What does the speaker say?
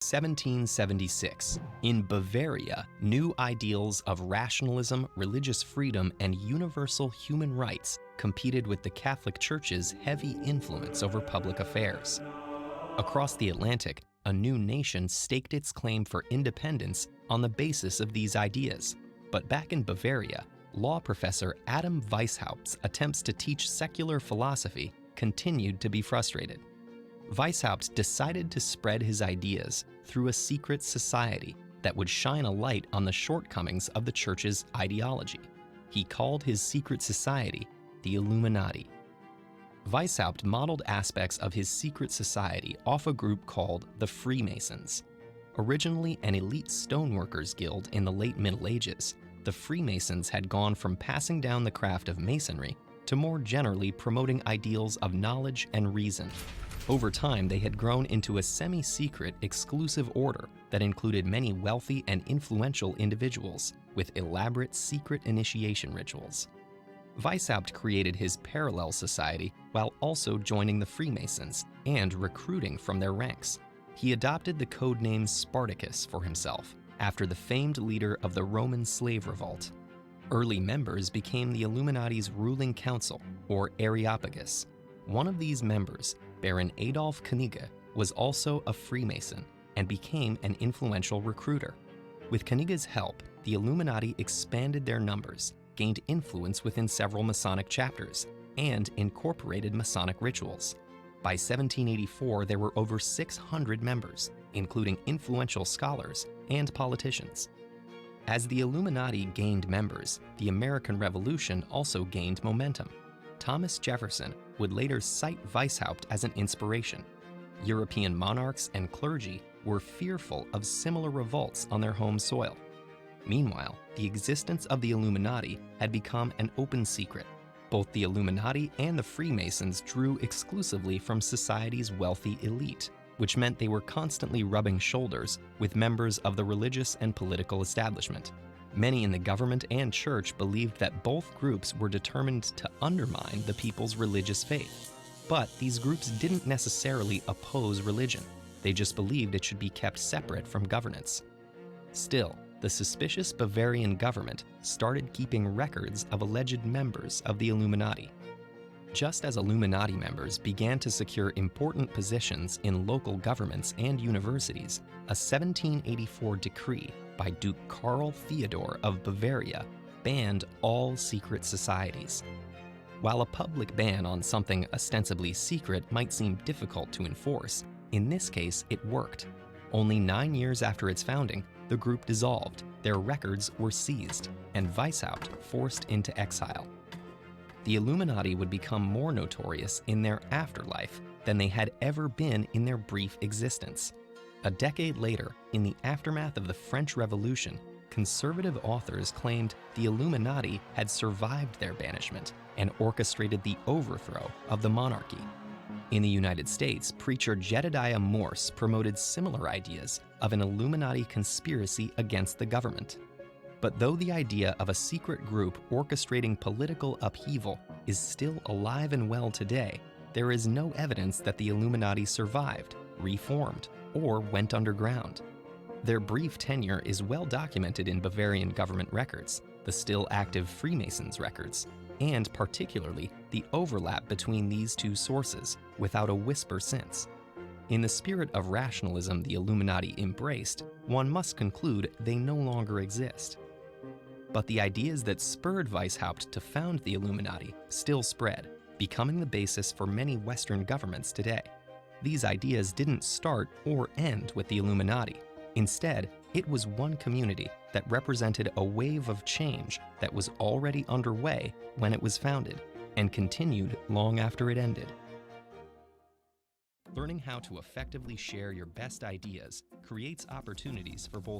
1776. In Bavaria, new ideals of rationalism, religious freedom, and universal human rights competed with the Catholic Church's heavy influence over public affairs. Across the Atlantic, a new nation staked its claim for independence on the basis of these ideas. But back in Bavaria, law professor Adam Weishaupt's attempts to teach secular philosophy continued to be frustrated. Weishaupt decided to spread his ideas through a secret society that would shine a light on the shortcomings of the Church's ideology. He called his secret society the Illuminati. Weishaupt modeled aspects of his secret society off a group called the Freemasons. Originally an elite stoneworkers guild in the late Middle Ages, the Freemasons had gone from passing down the craft of masonry to more generally promoting ideals of knowledge and reason. Over time, they had grown into a semi-secret, exclusive order that included many wealthy and influential individuals with elaborate secret initiation rituals. Weishaupt created his parallel society while also joining the Freemasons and recruiting from their ranks. He adopted the codename Spartacus for himself, after the famed leader of the Roman slave revolt. Early members became the Illuminati's ruling council, or Areopagus. One of these members, Baron Adolf Knigge, was also a Freemason and became an influential recruiter. With Knigge's help, the Illuminati expanded their numbers, gained influence within several Masonic chapters, and incorporated Masonic rituals. By 1784, there were over 600 members, including influential scholars and politicians. As the Illuminati gained members, the American Revolution also gained momentum. Thomas Jefferson would later cite Weishaupt as an inspiration. European monarchs and clergy were fearful of similar revolts on their home soil. Meanwhile, the existence of the Illuminati had become an open secret. Both the Illuminati and the Freemasons drew exclusively from society's wealthy elite, which meant they were constantly rubbing shoulders with members of the religious and political establishment. Many in the government and church believed that both groups were determined to undermine the people's religious faith. But these groups didn't necessarily oppose religion. They just believed it should be kept separate from governance. Still, the suspicious Bavarian government started keeping records of alleged members of the Illuminati. Just as Illuminati members began to secure important positions in local governments and universities, a 1784 decree by Duke Karl Theodor of Bavaria banned all secret societies. While a public ban on something ostensibly secret might seem difficult to enforce, in this case it worked. Only 9 years after its founding, the group dissolved, their records were seized, and Weishaupt forced into exile. The Illuminati would become more notorious in their afterlife than they had ever been in their brief existence. A decade later, in the aftermath of the French Revolution, conservative authors claimed the Illuminati had survived their banishment and orchestrated the overthrow of the monarchy. In the United States, preacher Jedediah Morse promoted similar ideas of an Illuminati conspiracy against the government. But though the idea of a secret group orchestrating political upheaval is still alive and well today, there is no evidence that the Illuminati survived, reformed, or went underground. Their brief tenure is well documented in Bavarian government records, the still active Freemasons records, and particularly the overlap between these two sources, without a whisper since. In the spirit of rationalism the Illuminati embraced, one must conclude they no longer exist. But the ideas that spurred Weishaupt to found the Illuminati still spread, becoming the basis for many Western governments today. These ideas didn't start or end with the Illuminati. Instead, it was one community that represented a wave of change that was already underway when it was founded and continued long after it ended. Learning how to effectively share your best ideas creates opportunities for both